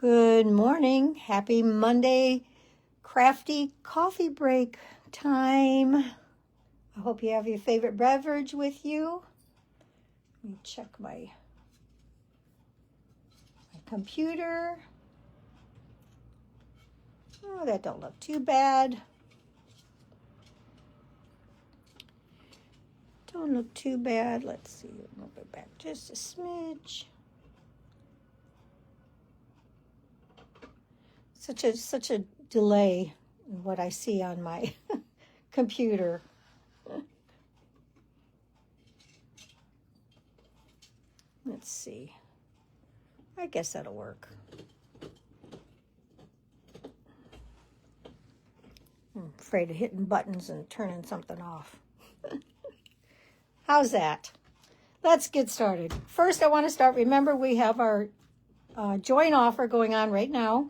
Good morning. Happy Monday, crafty coffee break time. I hope you have your favorite beverage with you. Let me check my computer. Oh, that don't look too bad. Don't look too bad. Let's see. Move it back just a smidge. Such a delay in what I see on my computer. Let's see. I guess that'll work. I'm afraid of hitting buttons and turning something off. How's that? Let's get started. First, I want to start. Remember, we have our joint offer going on right now.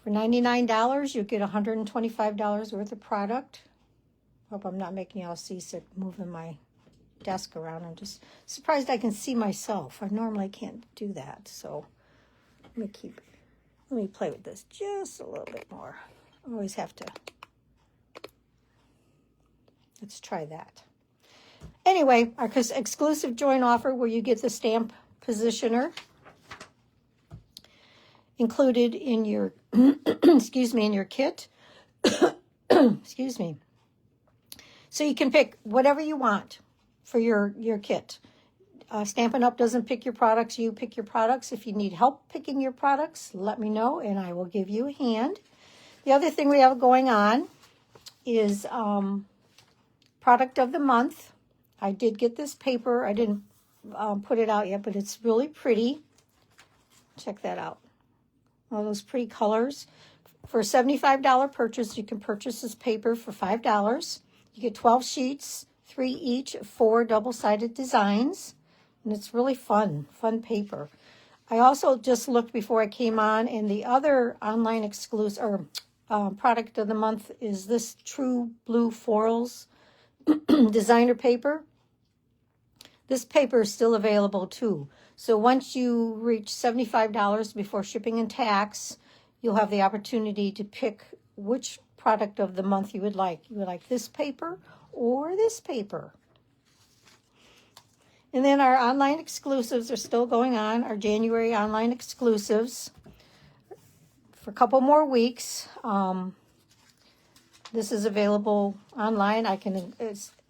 For $99, you get $125 worth of product. Hope I'm not making y'all seasick moving my desk around. I'm just surprised I can see myself. I normally can't do that. So let me play with this just a little bit more. I always have to. Let's try that. Anyway, our exclusive joint offer where you get the stamp positioner included in your in your kit. Excuse me. So you can pick whatever you want for your kit. Stampin' Up! Doesn't pick your products, you pick your products. If you need help picking your products, let me know and I will give you a hand. The other thing we have going on is product of the month. I did get this paper. I didn't put it out yet, but it's really pretty. Check that out. All those pretty colors. For a $75 purchase, you can purchase this paper for $5. You get 12 sheets, 3 each, 4 double-sided designs. And it's really fun paper. I also just looked before I came on, and the other online exclusive product of the month is this True Blue Florals designer paper. This paper is still available too. So once you reach $75 before shipping and tax, you'll have the opportunity to pick which product of the month you would like. You would like this paper or this paper. And then our online exclusives are still going on, our January online exclusives for a couple more weeks. This is available online. I can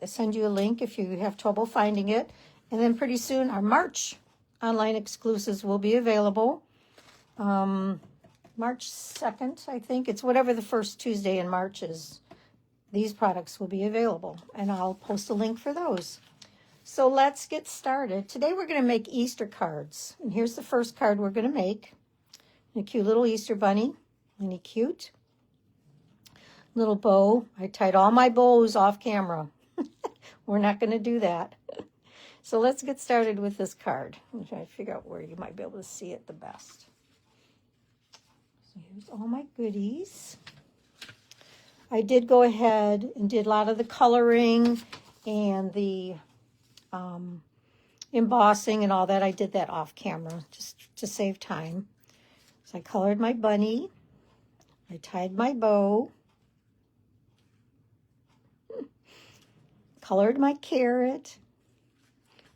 send you a link if you have trouble finding it. And then pretty soon our March online exclusives will be available. March 2nd, I think. It's whatever the first Tuesday in March is. These products will be available. And I'll post a link for those. So let's get started. Today we're going to make Easter cards. And here's the first card we're going to make. A cute little Easter bunny. Isn't he cute? Little bow. I tied all my bows off camera. We're not going to do that. So let's get started with this card. I'm trying to figure out where you might be able to see it the best. So here's all my goodies. I did go ahead and did a lot of the coloring and the embossing and all that. I did that off camera just to save time. So I colored my bunny. I tied my bow. Colored my carrot.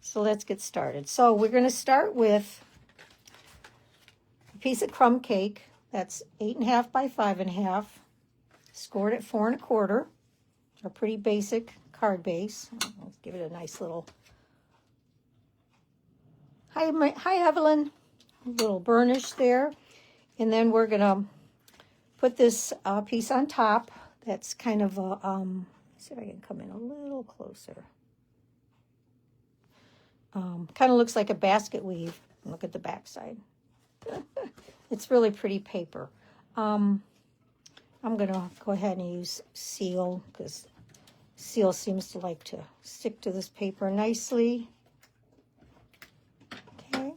So let's get started. So we're going to start with a piece of crumb cake. That's 8.5 by 5.5. Scored at 4 1/4. A pretty basic card base. Let's give it a nice little. Hi Evelyn. A little burnish there. And then we're going to put this piece on top. That's kind of a, let's see if I can come in a little closer. Kind of looks like a basket weave. Look at the back side. It's really pretty paper. I'm going to go ahead and use seal because seal seems to like to stick to this paper nicely. Okay,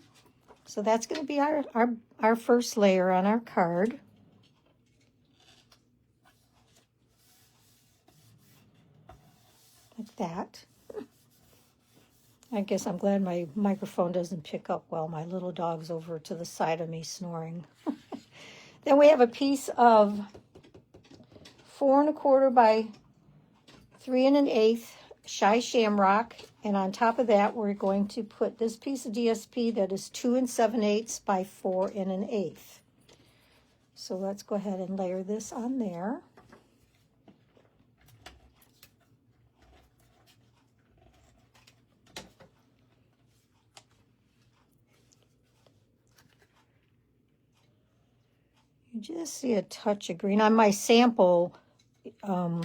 so that's going to be our first layer on our card. Like that. I guess I'm glad my microphone doesn't pick up well. My little dog's over to the side of me snoring. Then we have a piece of 4 1/4 by 3 1/8 Shy Shamrock. And on top of that, we're going to put this piece of DSP that is 2 7/8 by 4 1/8. So let's go ahead and layer this on there. You just see a touch of green. On my sample, I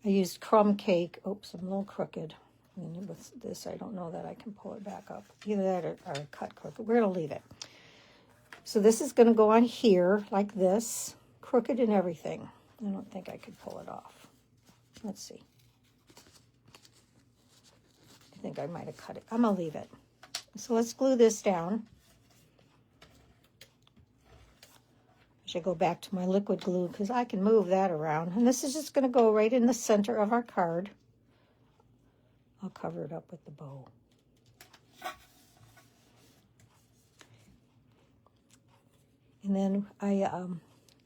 used crumb cake. Oops, I'm a little crooked. And with this, I don't know that I can pull it back up. Either that or cut crooked. We're going to leave it. So this is going to go on here like this, crooked and everything. I don't think I could pull it off. Let's see. I think I might have cut it. I'm going to leave it. So let's glue this down. I should go back to my liquid glue because I can move that around. And this is just going to go right in the center of our card. I'll cover it up with the bow. And then I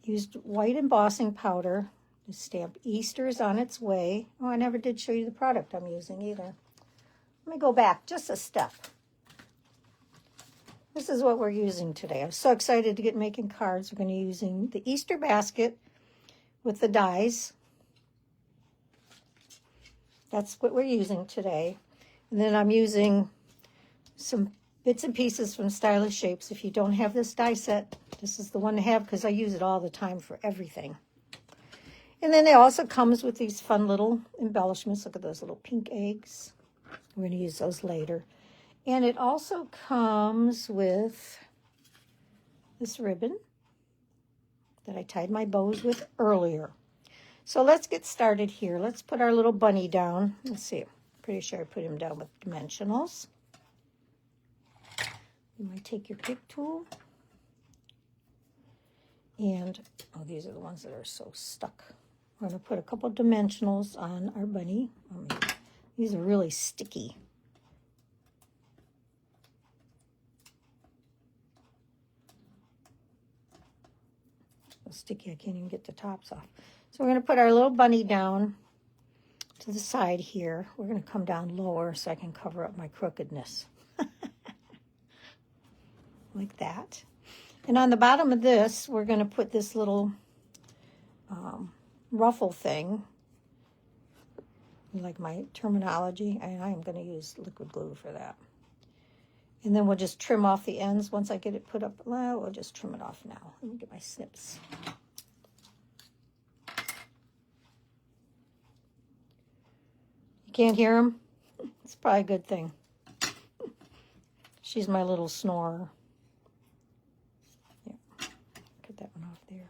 used white embossing powder to stamp Easter's on its way. Oh, I never did show you the product I'm using either. Let me go back just a step. This is what we're using today. I'm so excited to get making cards. We're going to be using the Easter basket with the dies. That's what we're using today. And then I'm using some bits and pieces from Stylish Shapes. If you don't have this die set, this is the one to have because I use it all the time for everything. And then it also comes with these fun little embellishments. Look at those little pink eggs. We're going to use those later. And it also comes with this ribbon that I tied my bows with earlier. So let's get started here. Let's put our little bunny down. Let's see. I'm pretty sure I put him down with dimensionals. You might take your pick tool. And, oh, these are the ones that are so stuck. We're going to put a couple dimensionals on our bunny. These are really sticky. So sticky, I can't even get the tops off. So we're going to put our little bunny down to the side here. We're going to come down lower so I can cover up my crookedness. Like that. And on the bottom of this, we're going to put this little ruffle thing. You like my terminology? And I am going to use liquid glue for that. And then we'll just trim off the ends once I get it put up. Well, we'll just trim it off now. Let me get my snips. You can't hear him? It's probably a good thing. She's my little snorer. Yeah, cut that one off there.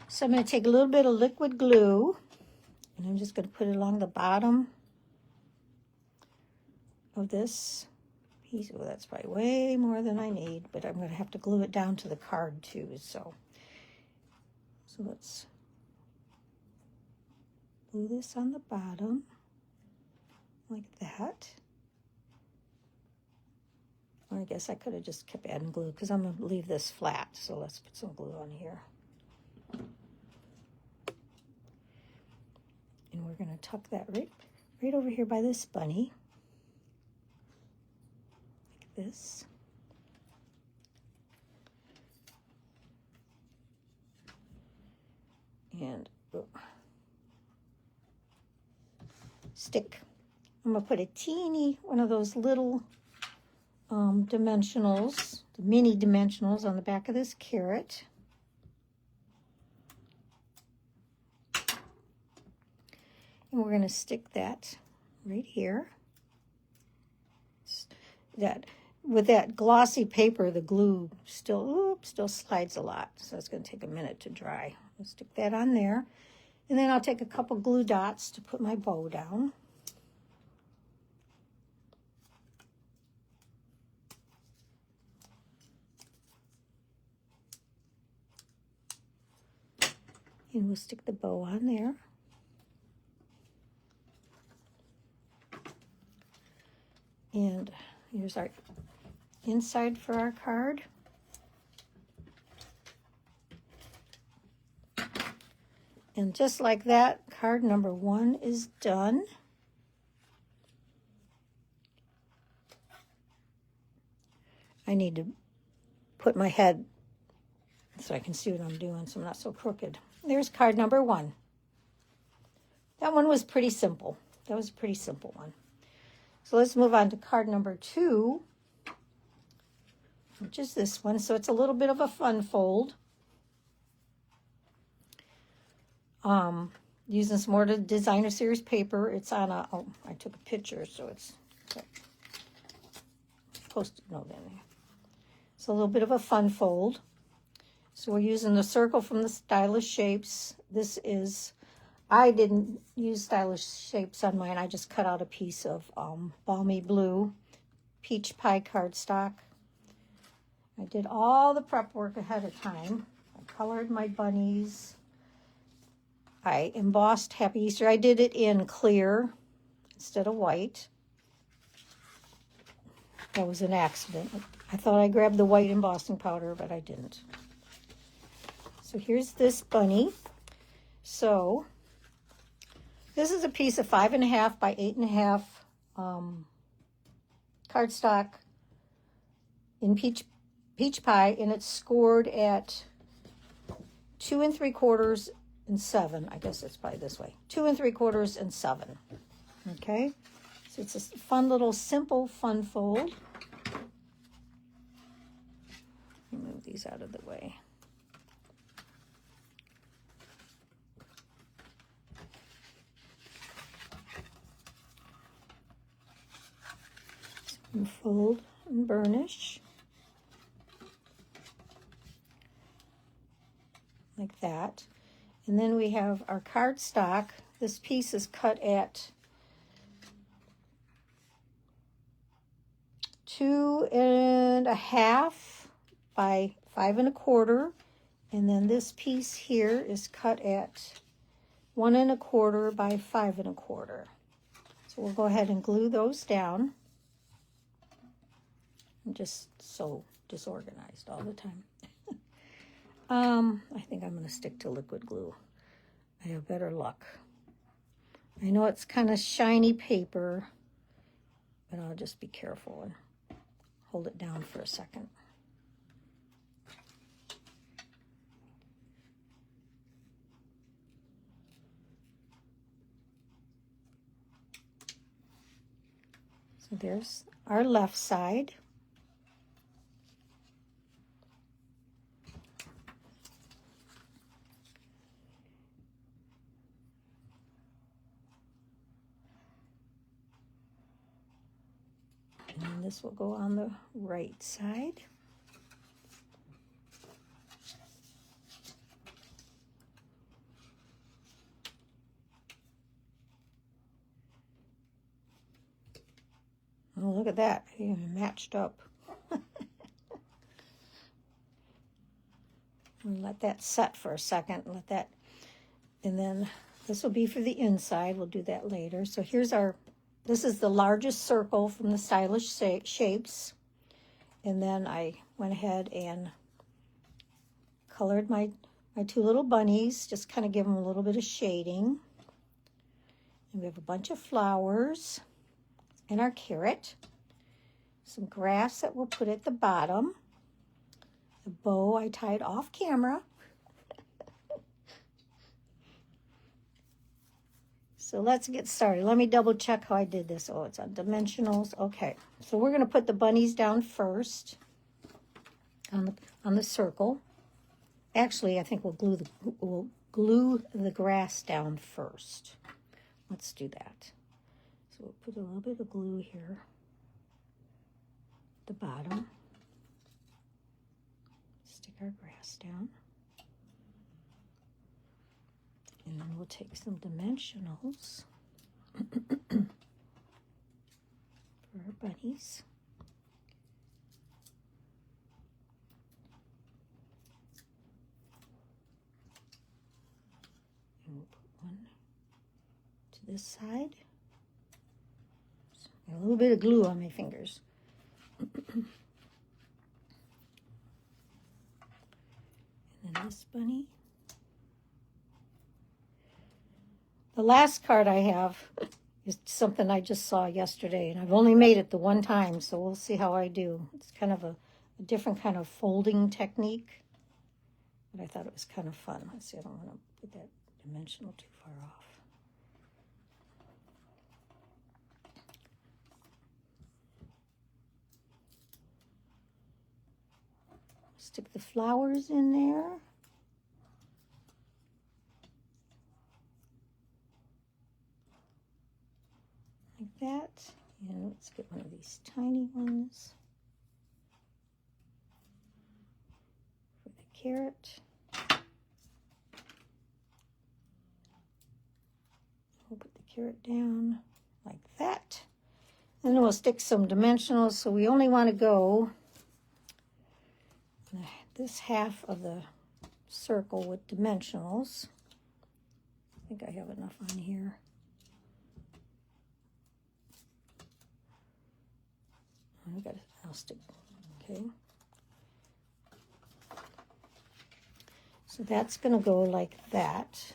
So I'm going to take a little bit of liquid glue, and I'm just going to put it along the bottom of this piece. Oh, that's probably way more than I need, but I'm going to have to glue it down to the card too. So let's glue this on the bottom like that. Or I guess I could have just kept adding glue because I'm going to leave this flat. So let's put some glue on here. And we're going to tuck that right over here by this bunny. Like this. And stick. I'm going to put a teeny one of those little dimensionals, the mini dimensionals on the back of this carrot. And we're going to stick that right here. With that glossy paper, the glue still slides a lot, so it's going to take a minute to dry. I'll stick that on there. And then I'll take a couple glue dots to put my bow down. And we'll stick the bow on there. And here's our inside for our card. And just like that, card number 1 is done. I need to put my head so I can see what I'm doing, so I'm not so crooked. There's card number 1. That one was pretty simple. That was a pretty simple one. So let's move on to card number 2, which is this one. So it's a little bit of a fun fold. Using some more designer series paper. It's on a, oh, I took a picture, so it's post-it note in there. It's a little bit of a fun fold. So we're using the circle from the Stylish Shapes. This is, I didn't use Stylish Shapes on mine. I just cut out a piece of Balmy Blue Peach Pie cardstock. I did all the prep work ahead of time. I colored my bunnies. I embossed Happy Easter. I did it in clear instead of white. That was an accident. I thought I grabbed the white embossing powder, but I didn't. So here's this bunny. So this is a piece of 5.5 by 8.5 cardstock in peach pie, and it's scored at 2 3/4 and 7. I guess it's probably this way. 2 3/4 and 7. Okay, so it's a fun little simple fun fold. Move these out of the way. And fold and burnish like that. And then we have our cardstock. This piece is cut at 2 1/2 by 5 1/4. And then this piece here is cut at 1 1/4 by 5 1/4. So we'll go ahead and glue those down. I'm just so disorganized all the time. I think I'm going to stick to liquid glue. I have better luck. I know it's kind of shiny paper, but I'll just be careful and hold it down for a second. So there's our left side. And this will go on the right side. Oh, look at that. They even matched up. We'll let that set for a second. Let that, and then this will be for the inside. We'll do that later. So here's our, this is the largest circle from the Stylish Shapes. And then I went ahead and colored my 2 little bunnies, just kind of give them a little bit of shading. And we have a bunch of flowers and our carrot. Some grass that we'll put at the bottom. The bow I tied off camera. So let's get started. Let me double check how I did this. Oh, it's on dimensionals. Okay, so we're going to put the bunnies down first on the circle. Actually, I think we'll glue the grass down first. Let's do that. So we'll put a little bit of glue here at the bottom. Stick our grass down. And then we'll take some dimensionals for our bunnies. And we'll put one to this side. Some A little bit of glue on my fingers. And then this bunny. The last card I have is something I just saw yesterday, and I've only made it the one time, so we'll see how I do. It's kind of a different kind of folding technique, but I thought it was kind of fun. Let's see, I don't want to put that dimensional too far off. Stick the flowers in there. Like that. And let's get one of these tiny ones for the carrot. We'll put the carrot down like that. And then we'll stick some dimensionals. So we only want to go this half of the circle with dimensionals. I think I have enough on here. I'll stick, okay. So that's going to go like that.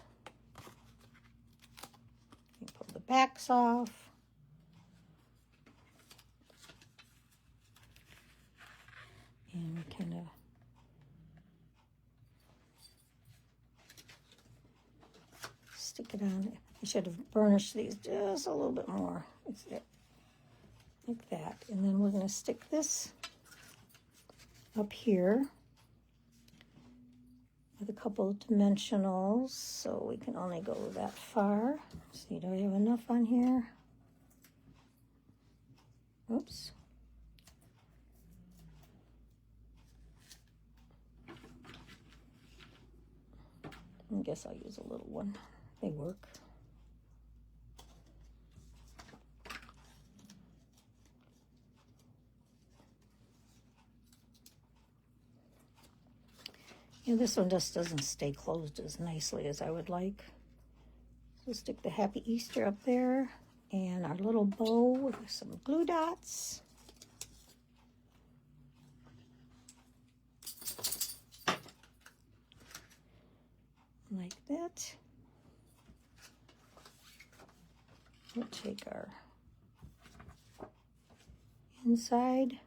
You pull the backs off. And we kind of stick it on. I should have burnished these just a little bit more. It's it. Like that. And then we're going to stick this up here with a couple of dimensionals, so we can only go that far. Let's see, do I have enough on here? Oops. I guess I'll use a little one. They work. Yeah, this one just doesn't stay closed as nicely as I would like. So stick the Happy Easter up there and our little bow with some glue dots. Like that. We'll take our inside.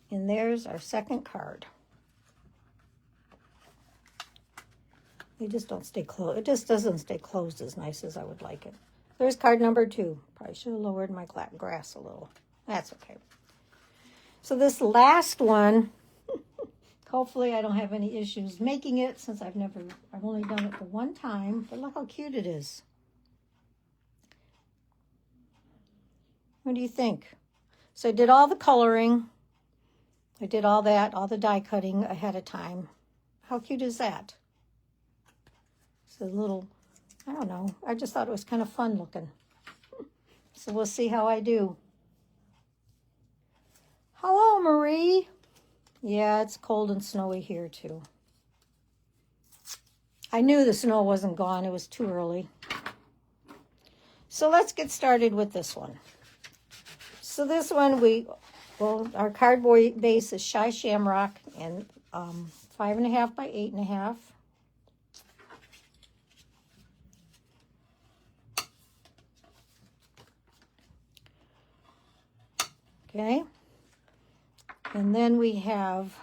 And there's our second card. They just don't stay closed. It just doesn't stay closed as nice as I would like it. There's card number 2. Probably should have lowered my grass a little. That's okay. So this last one, hopefully I don't have any issues making it since I've only done it the one time. But look how cute it is. What do you think? So I did all the coloring. I did all that, all the die cutting ahead of time. How cute is that? It's a little, I don't know. I just thought it was kind of fun looking. So we'll see how I do. Hello, Marie. Yeah, it's cold and snowy here too. I knew the snow wasn't gone. It was too early. So let's get started with this one. So this one our cardboard base is Shy Shamrock and 5.5 by 8.5. Okay. And then we have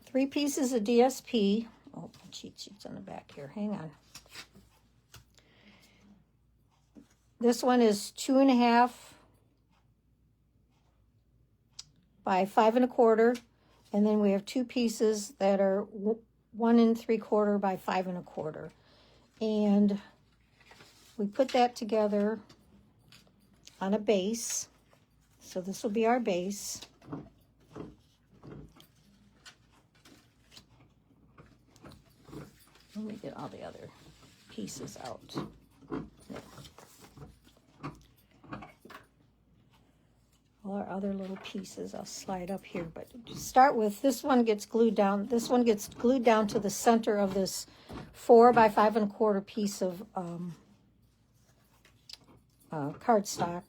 3 pieces of DSP. Oh, cheat sheet's on the back here. Hang on. This one is 2.5 by 5 1/4, and then we have 2 pieces that are 1 3/4 by 5 1/4, and we put that together on a base. So this will be our base. Let me get all the other pieces out. other little pieces. I'll slide up here, but to start with, this one gets glued down. This one gets glued down to the center of this 4 by 5 1/4 piece of cardstock.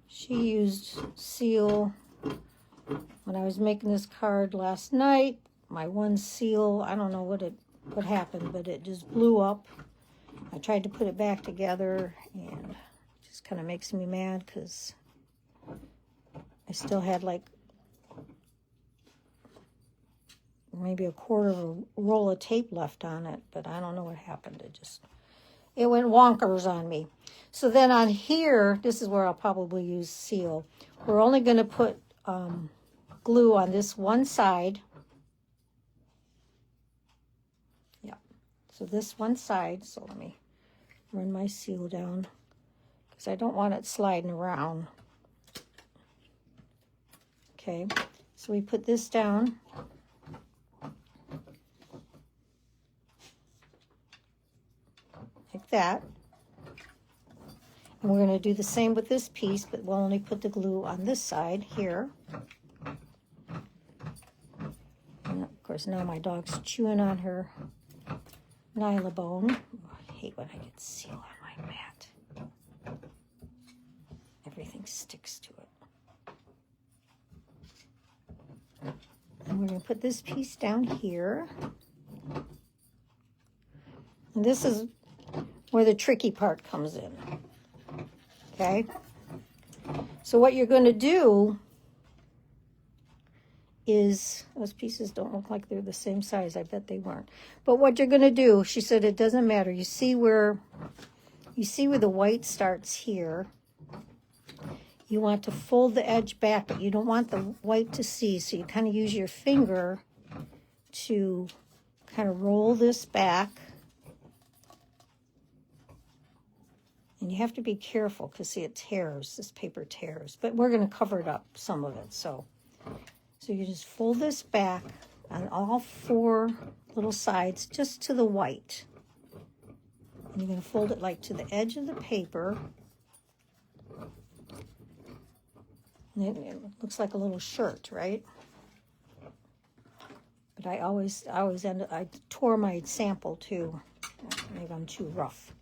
She used seal when I was making this card last night. My one seal, I don't know what happened, but it just blew up. I tried to put it back together, and it just kind of makes me mad because I still had like maybe a quarter of a roll of tape left on it, but I don't know what happened. It went wonkers on me. So then on here, this is where I'll probably use seal. We're only going to put glue on this one side. Yeah, so this one side. So let me run my seal down because I don't want it sliding around. Okay, so we put this down. Like that. And we're going to do the same with this piece, but we'll only put the glue on this side here. And of course, now my dog's chewing on her Nylabone. Oh, I hate when I get seal on my mat. Everything sticks to it. And we're going to put this piece down here. And this is where the tricky part comes in. Okay? So what you're going to do is, those pieces don't look like they're the same size. I bet they weren't. But what you're going to do, she said it doesn't matter. You see where the white starts here. You want to fold the edge back, but you don't want the white to see. So you kind of use your finger to kind of roll this back. And you have to be careful because, see, it tears. This paper tears. But we're going to cover it up, some of it. So you just fold this back on all 4 little sides just to the white. And you're going to fold it like to the edge of the paper. And it looks like a little shirt, right? But I tore my sample too. Maybe I'm too rough.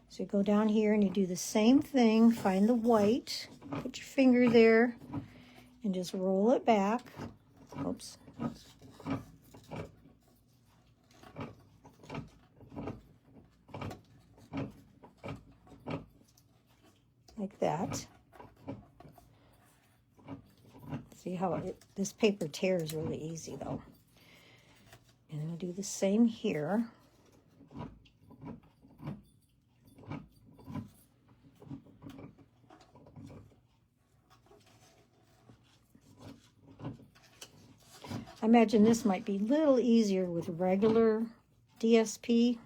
So you go down here and you do the same thing. Find the white, put your finger there, and just roll it back. Oops. Like that. See how this paper tears really easy though. And I'll do the same here. I imagine this might be a little easier with regular DSP,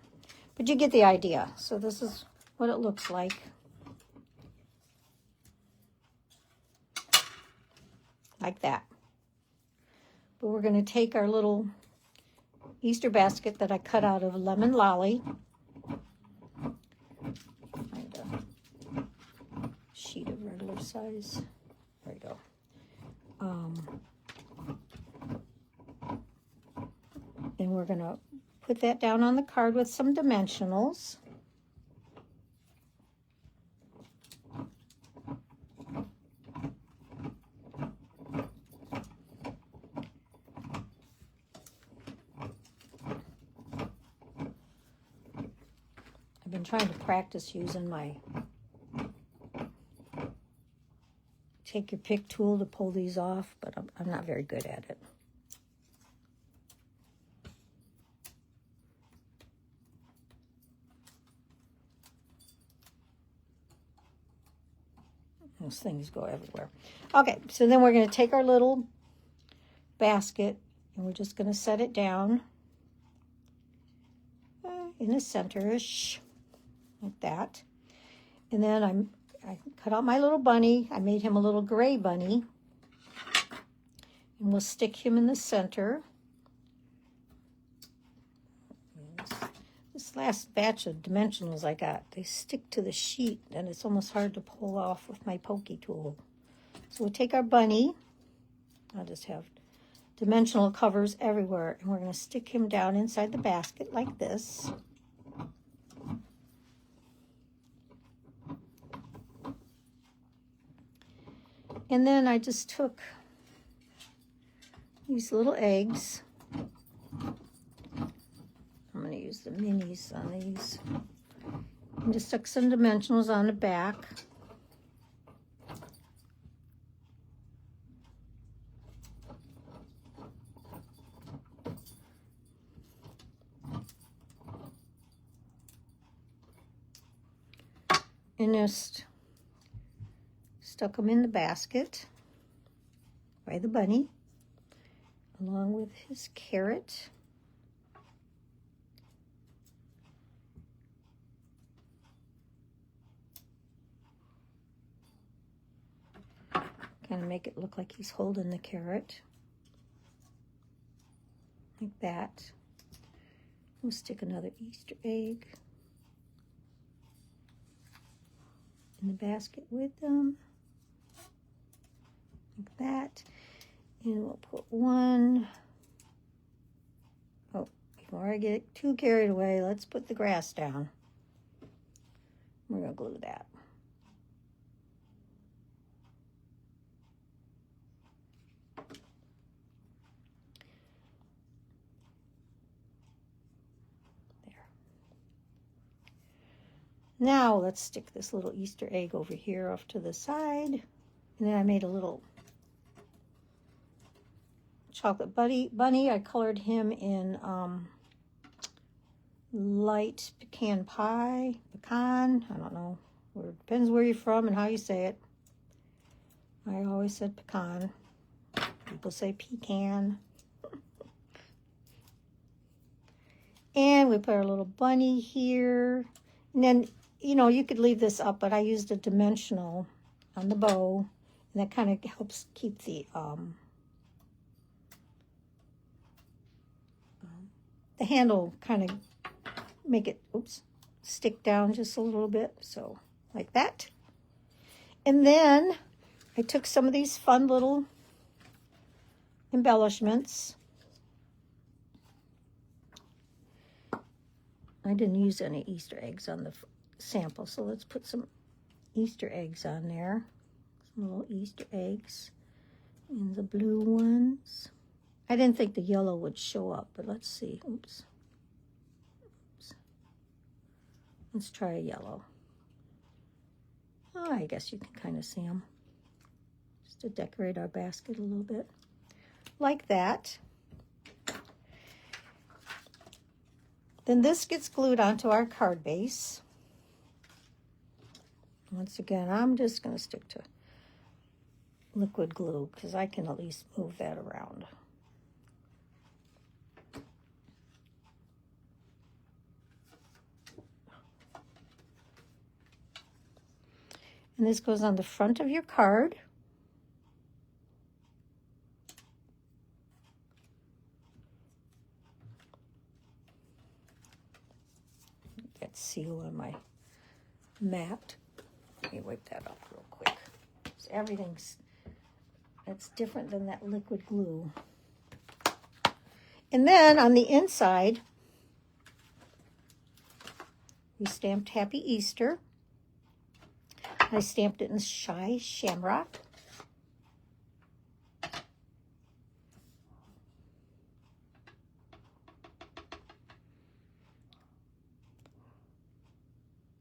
but you get the idea. So this is what it looks like. Like that. But we're going to take our little Easter basket that I cut out of Lemon Lolly. Find a sheet of regular size. There we go. And we're going to put that down on the card with some dimensionals. I've been trying to practice using my take your pick tool to pull these off, but I'm not very good at it. Those things go everywhere. Okay, so then we're going to take our little basket and we're just going to set it down in the center-ish, like that. And then I cut out my little bunny. I made him a little gray bunny. And we'll stick him in the center. This last batch of dimensionals I got, they stick to the sheet and it's almost hard to pull off with my pokey tool. So we'll take our bunny. I'll just have dimensional covers everywhere. And we're going to stick him down inside the basket like this. And then I just took these little eggs. I'm going to use the minis on these. And just stuck some dimensionals on the back. And just stuck them in the basket by the bunny, along with his carrot. Kind of make it look like he's holding the carrot. Like that. We'll stick another Easter egg in the basket with them. Like that. And we'll put one. Oh, before I get too carried away, let's put the grass down. We're going to glue that. Now let's stick this little Easter egg over here off to the side. And then I made a little chocolate bunny. I colored him in light pecan pie. Pecan, I don't know. Depends where you're from and how you say it. I always said pecan. People say pecan. And we put our little bunny here. And then, you know, you could leave this up, but I used a dimensional on the bow, and that kind of helps keep the handle kind of make it, stick down just a little bit, so like that. And then I took some of these fun little embellishments. I didn't use any Easter eggs on the sample, so let's put some Easter eggs on there. Some little Easter eggs. And the blue ones. I didn't think the yellow would show up, but let's see. Oops. Let's try a yellow. Oh, I guess you can kind of see them. Just to decorate our basket a little bit. Like that. Then this gets glued onto our card base. Once again, I'm just going to stick to liquid glue because I can at least move that around. And this goes on the front of your card. That seal on my mat. Let me wipe that off real quick. So that's different than that liquid glue. And then on the inside, we stamped Happy Easter. I stamped it in Shy Shamrock.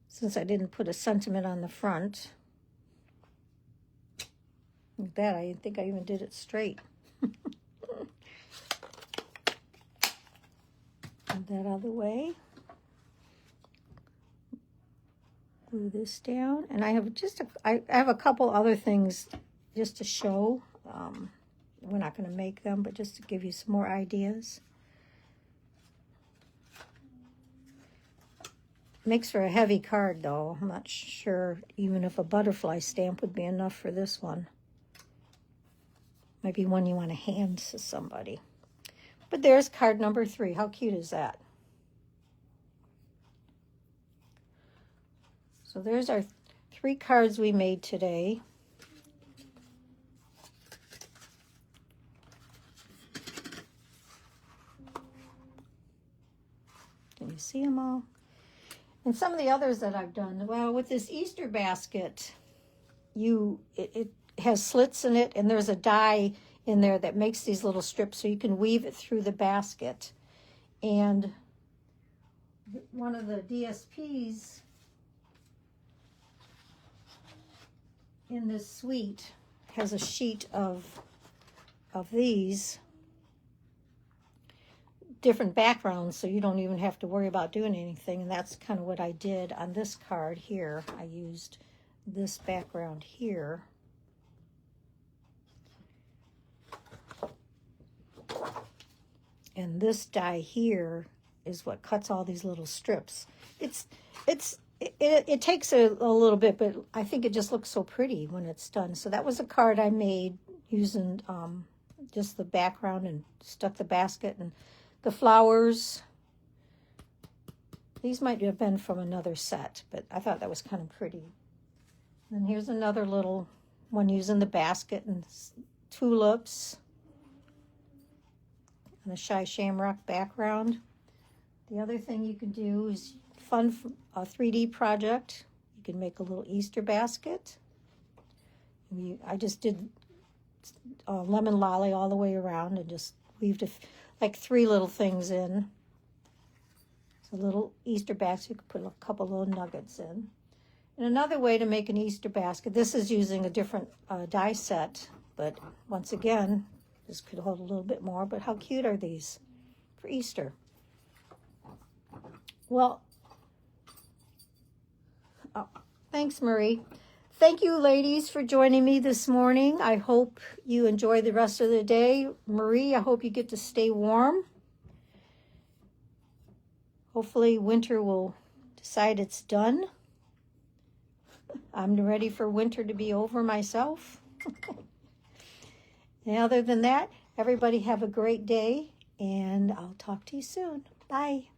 Since I didn't put a sentiment on the front. Like that, I think I even did it straight. Get that out of the way. Glue this down. And I have I have a couple other things just to show. We're not going to make them, but just to give you some more ideas. Makes for a heavy card, though. I'm not sure even if a butterfly stamp would be enough for this one. Might be one you want to hand to somebody. But there's card number 3. How cute is that? So there's our 3 cards we made today. you see them all? And some of the others that I've done, well, with this Easter basket, it has slits in it, and there's a die in there that makes these little strips so you can weave it through the basket. And one of the DSPs in this suite has a sheet of these different backgrounds, so you don't even have to worry about doing anything. And that's kind of what I did on this card here. I used this background here. And this die here is what cuts all these little strips. It takes a little bit, but I think it just looks so pretty when it's done. So that was a card I made using just the background and stuck the basket and the flowers. These might have been from another set, but I thought that was kind of pretty. And here's another little one using the basket and tulips and a Shy Shamrock background. The other thing you can do is fun a 3D project. You can make a little Easter basket. I just did lemon lolly all the way around and just weaved like 3 little things in. It's a little Easter basket. You could put a couple little nuggets in. And another way to make an Easter basket, this is using a different die set, but once again, this could hold a little bit more, but how cute are these for Easter? Well, thanks, Marie. Thank you, ladies, for joining me this morning. I hope you enjoy the rest of the day. Marie, I hope you get to stay warm. Hopefully winter will decide it's done. I'm ready for winter to be over myself. And other than that, everybody have a great day, and I'll talk to you soon. Bye.